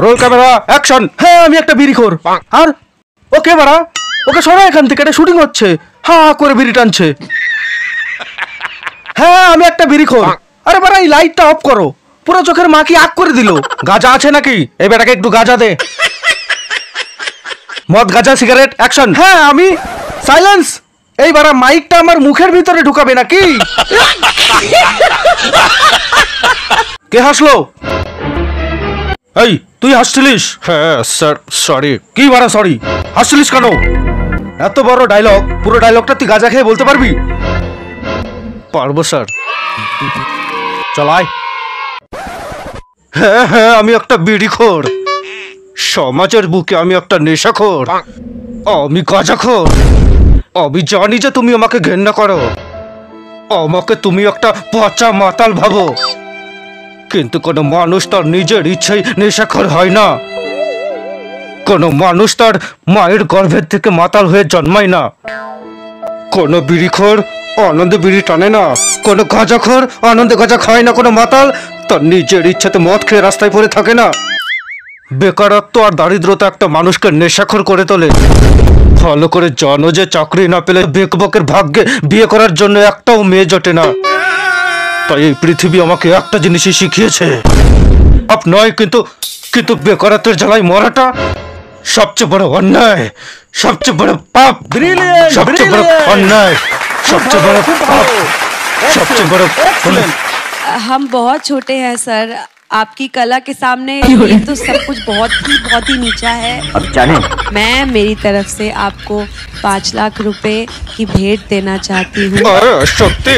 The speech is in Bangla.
Roll camera action. হ্যাঁ আমি একটা বিড়িখোর। আর ওকে বাড়া, ওকে সরা এখান থেকে, এটা শুটিং হচ্ছে। হ্যাঁ করে বিড়ি টানছে। হ্যাঁ আমি একটা বিড়িখোর। আরে বাড়া এই লাইটটা অফ করো, পুরো চোখের মা কি আগ করে দিল। গাঁজা আছে নাকি? এই বেটাকে একটু গাঁজা দে। মদ গাঁজা সিগারেট অ্যাকশন। হ্যাঁ আমি। সাইলেন্স। এই বাড়া মাইকটা আমার মুখের ভিতরে ঢুকাবে নাকি? কে হাসলো? এই তুই হাসছিলিস? হ্যাঁ স্যার সরি। কি বাড়া সরি? হাসছিলিস কেন? এত বড় ডায়লগ, পুরো ডায়লগটা তুই গাঁজা খেয়ে বলতে পারবি? পারবো স্যার। চলাই। হ্যাঁ হ্যাঁ আমি একটা বিড়িখোর। সমাজের বুকে আমি একটা নেশাখোর। আমি গাঁজাখোর। আমি জানি যে তুমি আমাকে ঘেন্না করো, আমাকে তুমি একটা পচা মাতাল ভাবো, কিন্তু কোনো মানুষ তার নিজের ইচ্ছায় নেশাখোর হয় না। কোনো মানুষ তার মায়ের গর্ভের থেকে মাতাল হয়ে জন্মায় না। কোনো বিড়িখোর আনন্দে বিড়ি টানে না, কোনো গাঁজাখোর আনন্দে গাঁজা খায় না, কোনো মাতাল তার নিজের ইচ্ছাতে মদ খেয়ে রাস্তায় পড়ে থাকে না। বেকারত্ব আর দারিদ্রতা একটা মানুষকে নেশাখোর করে তোলে। ভালো করে জানো যে চাকরি না পেলে বেকবকের ভাগ্যে বিয়ে করার জন্য একটাও মেয়ে জোটে না। তাই এই পৃথিবী আমাকে একটা জিনিসই শিখিয়েছে, পাপ নয় কিন্তু কিন্তু বেকারত্বের জ্বালায় মরাটা সবচেয়ে বড় অন্যায়, সবচেয়ে বড় পাপ, সবচেয়ে বড় অন্যায়, সবচেয়ে বড় পাপ, সবচেয়ে বড়। हम बहुत छोटे हैं सर, आपकी कला के सामने ये तो सब कुछ बहुत ही नीचा है। अब जाने मैं मेरी तरफ से आपको 5 लाख रुपए की भेंट देना चाहती हूँ। सत्य